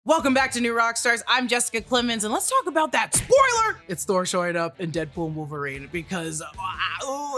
Welcome back to New Rockstars. I'm Jessica Clemons, and let's talk about that spoiler! It's Thor showing up in Deadpool Wolverine because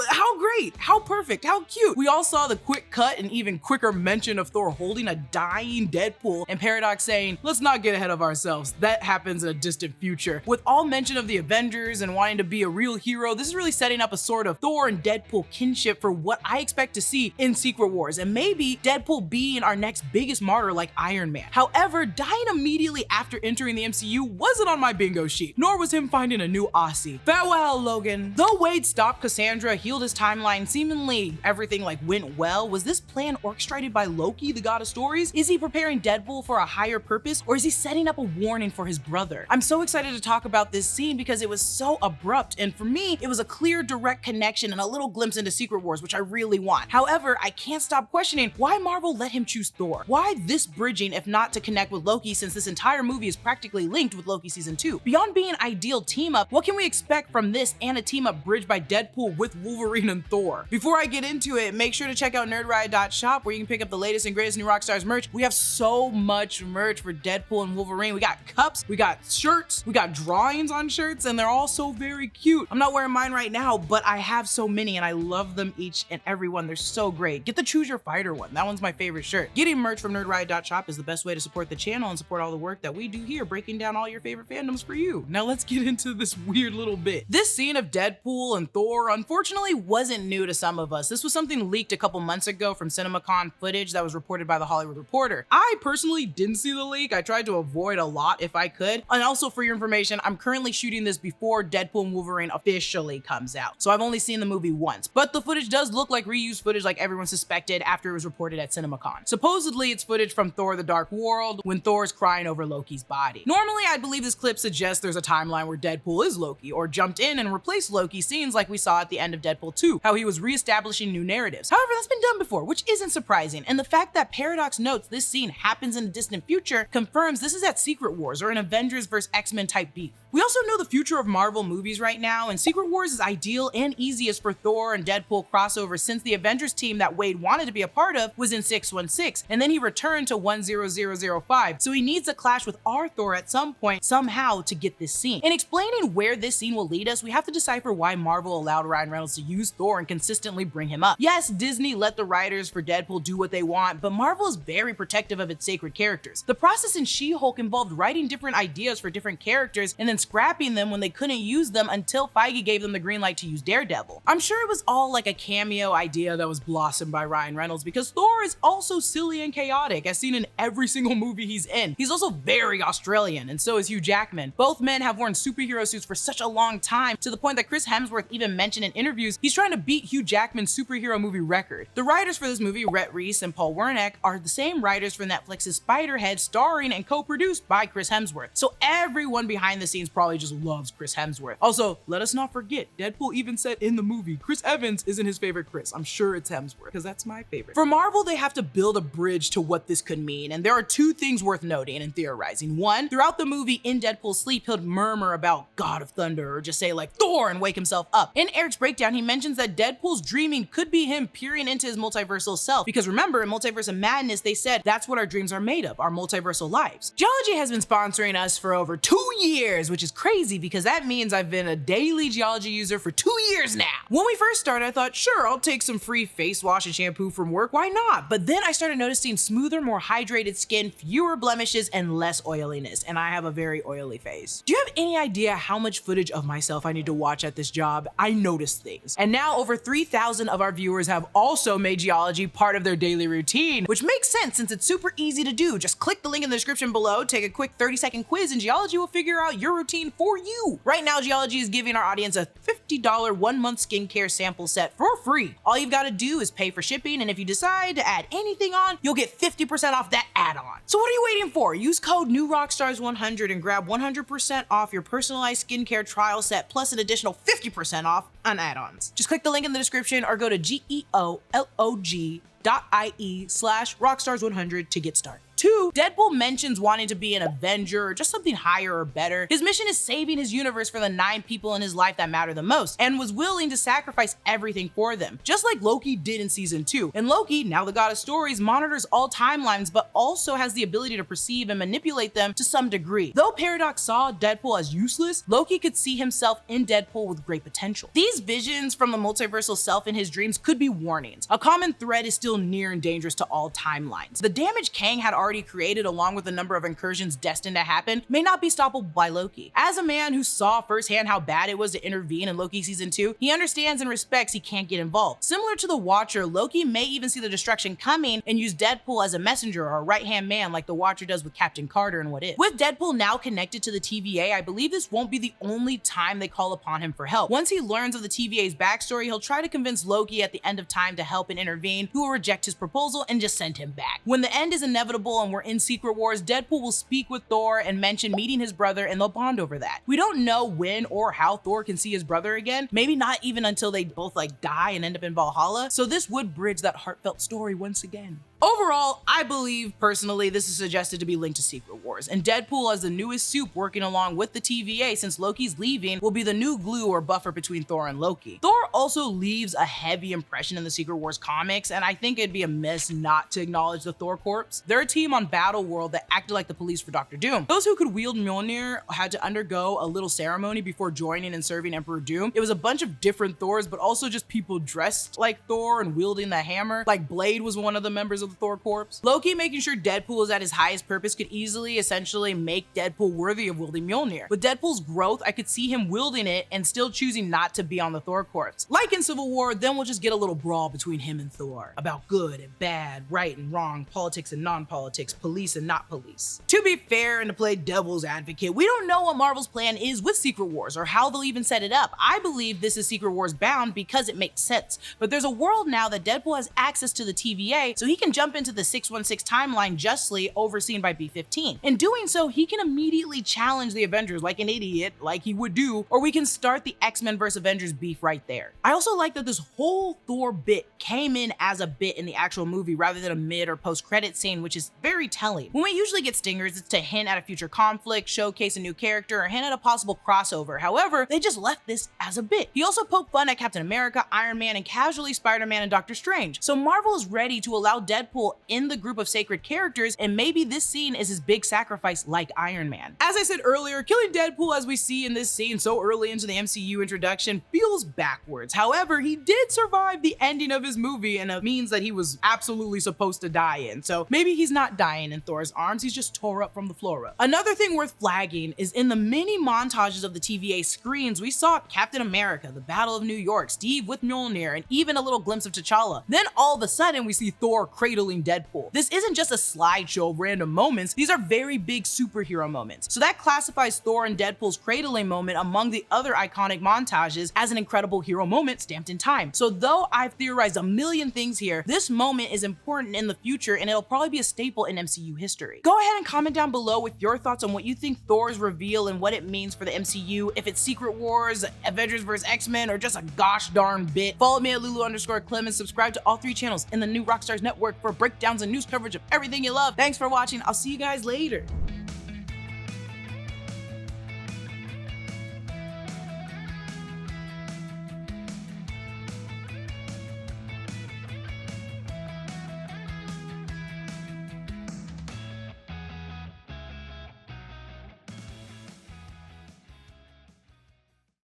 how great, how perfect, how cute. We all saw the quick cut and even quicker mention of Thor holding a dying Deadpool and Paradox saying, let's not get ahead of ourselves. That happens in a distant future. With all mention of the Avengers and wanting to be a real hero, this is really setting up a sort of Thor and Deadpool kinship for what I expect to see in Secret Wars, and maybe Deadpool being our next biggest martyr like Iron Man. However, dying immediately after entering the MCU wasn't on my bingo sheet, nor was him finding a new Aussie. Farewell, Logan. Though Wade stopped Cassandra, healed his timeline, seemingly everything went well, was this plan orchestrated by Loki, the god of stories? Is he preparing Deadpool for a higher purpose, or is he setting up a warning for his brother? I'm so excited to talk about this scene because it was so abrupt, and for me, it was a clear, direct connection and a little glimpse into Secret Wars, which I really want. However, I can't stop questioning why Marvel let him choose Thor. Why this bridging if not to connect with Loki, since this entire movie is practically linked with Loki season 2. Beyond being an ideal team up, what can we expect from this and a team up bridged by Deadpool with Wolverine and Thor? Before I get into it, make sure to check out nerdriot.shop where you can pick up the latest and greatest New Rockstars merch. We have so much merch for Deadpool and Wolverine. We got cups, we got shirts, we got drawings on shirts, and they're all so very cute. I'm not wearing mine right now, but I have so many and I love them each and every one. They're so great. Get the Choose Your Fighter one. That one's my favorite shirt. Getting merch from nerdriot.shop is the best way to support the channel and support all the work that we do here, breaking down all your favorite fandoms for you. Now let's get into this weird little bit. This scene of Deadpool and Thor unfortunately wasn't new to some of us. This was something leaked a couple months ago from CinemaCon footage that was reported by The Hollywood Reporter. I personally didn't see the leak. I tried to avoid a lot if I could. And also for your information, I'm currently shooting this before Deadpool and Wolverine officially comes out. So I've only seen the movie once, but the footage does look like reused footage like everyone suspected after it was reported at CinemaCon. Supposedly it's footage from Thor: The Dark World when Thor's crying over Loki's body. Normally I'd believe this clip suggests there's a timeline where Deadpool is Loki or jumped in and replaced Loki scenes like we saw at the end of Deadpool 2, how he was reestablishing new narratives. However, that's been done before, which isn't surprising, and the fact that Paradox notes this scene happens in a distant future confirms this is at Secret Wars or an Avengers vs X-Men type beef. We also know the future of Marvel movies right now, and Secret Wars is ideal and easiest for Thor and Deadpool crossover since the Avengers team that Wade wanted to be a part of was in 616, and then he returned to 10005, so he needs a clash with our Thor at some point somehow to get this scene. In explaining where this scene will lead us, we have to decipher why Marvel allowed Ryan Reynolds to use Thor and consistently bring him up. Yes, Disney let the writers for Deadpool do what they want, but Marvel is very protective of its sacred characters. The process in She-Hulk involved writing different ideas for different characters and then scrapping them when they couldn't use them until Feige gave them the green light to use Daredevil. I'm sure it was all like a cameo idea that was blossomed by Ryan Reynolds because Thor is also silly and chaotic, as seen in every single movie he's in. He's also very Australian, and so is Hugh Jackman. Both men have worn superhero suits for such a long time, to the point that Chris Hemsworth even mentioned in interviews he's trying to beat Hugh Jackman's superhero movie record. The writers for this movie, Rhett Reese and Paul Wernick, are the same writers for Netflix's Spiderhead, starring and co-produced by Chris Hemsworth. So everyone behind the scenes probably just loves Chris Hemsworth. Also, let us not forget, Deadpool even said in the movie, Chris Evans isn't his favorite Chris. I'm sure it's Hemsworth, because that's my favorite. For Marvel, they have to build a bridge to what this could mean, and there are two things worth noting and theorizing. One, throughout the movie, in Deadpool's sleep, he'll murmur about God of Thunder, or just say like Thor and wake himself up. In Eric's breakdown, he mentions that Deadpool's dreaming could be him peering into his multiversal self, because remember, in Multiverse of Madness, they said that's what our dreams are made of, our multiversal lives. Geology has been sponsoring us for over 2 years, which is crazy because that means I've been a daily Geology user for 2 years now. When we first started, I thought, sure, I'll take some free face wash and shampoo from work, why not? But then I started noticing smoother, more hydrated skin, fewer blemishes, and less oiliness, and I have a very oily face. Do you have any idea how much footage of myself I need to watch at this job? I notice things. And now over 3,000 of our viewers have also made Geology part of their daily routine, which makes sense since it's super easy to do. Just click the link in the description below, take a quick 30-second quiz, and Geology will figure out your routine for you. Right now, Geology is giving our audience a $50 1-month skincare sample set for free. All you've got to do is pay for shipping, and if you decide to add anything on, you'll get 50% off that add-on. So what are you waiting for? Use code NEWROCKSTARS100 and grab 100% off your personalized skincare trial set plus an additional 50% off on add-ons. Just click the link in the description or go to geolog.ie/rockstars100 to get started. 2. 2, Deadpool mentions wanting to be an Avenger or just something higher or better. His mission is saving his universe for the 9 people in his life that matter the most, and was willing to sacrifice everything for them, just like Loki did in season 2. And Loki, now the god of stories, monitors all timelines, but also has the ability to perceive and manipulate them to some degree. Though Paradox saw Deadpool as useless, Loki could see himself in Deadpool with great potential. These visions from the multiversal self in his dreams could be warnings. A common thread is still near and dangerous to all timelines. The damage Kang had already created, along with the number of incursions destined to happen, may not be stoppable by Loki. As a man who saw firsthand how bad it was to intervene in Loki season 2, he understands and respects he can't get involved. Similar to the Watcher, Loki may even see the destruction coming and use Deadpool as a messenger or a right-hand man like the Watcher does with Captain Carter and What If. With Deadpool now connected to the TVA, I believe this won't be the only time they call upon him for help. Once he learns of the TVA's backstory, he'll try to convince Loki at the end of time to help and intervene, who will reject his proposal and just send him back. When the end is inevitable and we're in Secret Wars, Deadpool will speak with Thor and mention meeting his brother, and they'll bond over that. We don't know when or how Thor can see his brother again, maybe not even until they both die and end up in Valhalla, so this would bridge that heartfelt story once again. Overall, I believe personally this is suggested to be linked to Secret Wars, and Deadpool as the newest soup working along with the TVA since Loki's leaving will be the new glue or buffer between Thor and Loki. Thor also leaves a heavy impression in the Secret Wars comics, and I think it'd be amiss not to acknowledge the Thor Corps. They're a team on Battle World that acted like the police for Dr. Doom. Those who could wield Mjolnir had to undergo a little ceremony before joining and serving Emperor Doom. It was a bunch of different Thors, but also just people dressed like Thor and wielding the hammer. Like Blade was one of the members of the Thor Corps. Loki making sure Deadpool is at his highest purpose could easily essentially make Deadpool worthy of wielding Mjolnir. With Deadpool's growth, I could see him wielding it and still choosing not to be on the Thor Corps. Like in Civil War, then we'll just get a little brawl between him and Thor about good and bad, right and wrong, politics and non-politics, police and not police. To be fair and to play devil's advocate, we don't know what Marvel's plan is with Secret Wars or how they'll even set it up. I believe this is Secret Wars bound because it makes sense, but there's a world now that Deadpool has access to the TVA, so he can jump into the 616 timeline justly overseen by B-15. In doing so, he can immediately challenge the Avengers like an idiot, like he would do, or we can start the X-Men vs Avengers beef right there. I also like that this whole Thor bit came in as a bit in the actual movie rather than a mid or post-credit scene, which is very telling. When we usually get stingers, it's to hint at a future conflict, showcase a new character, or hint at a possible crossover. However, they just left this as a bit. He also poked fun at Captain America, Iron Man, and casually Spider-Man and Doctor Strange. So Marvel is ready to allow Deadpool in the group of sacred characters, and maybe this scene is his big sacrifice like Iron Man. As I said earlier, killing Deadpool as we see in this scene so early into the MCU introduction feels backwards. However, he did survive the ending of his movie, and it means that he was absolutely supposed to die in. So maybe he's not dying in Thor's arms, he's just tore up from the flora. Another thing worth flagging is in the mini montages of the TVA screens, we saw Captain America, the Battle of New York, Steve with Mjolnir, and even a little glimpse of T'Challa. Then all of a sudden we see Thor cradling Deadpool. This isn't just a slideshow of random moments, these are very big superhero moments. So that classifies Thor and Deadpool's cradling moment among the other iconic montages as an incredible hero moment stamped in time. So though I've theorized a million things here, this moment is important in the future and it'll probably be a staple in MCU history. Go ahead and comment down below with your thoughts on what you think Thor's reveal and what it means for the MCU, if it's Secret Wars, Avengers vs X-Men, or just a gosh darn bit. Follow me at Lulu_Clemons, subscribe to all 3 channels in the new Rockstars network for breakdowns and news coverage of everything you love. Thanks for watching, I'll see you guys later.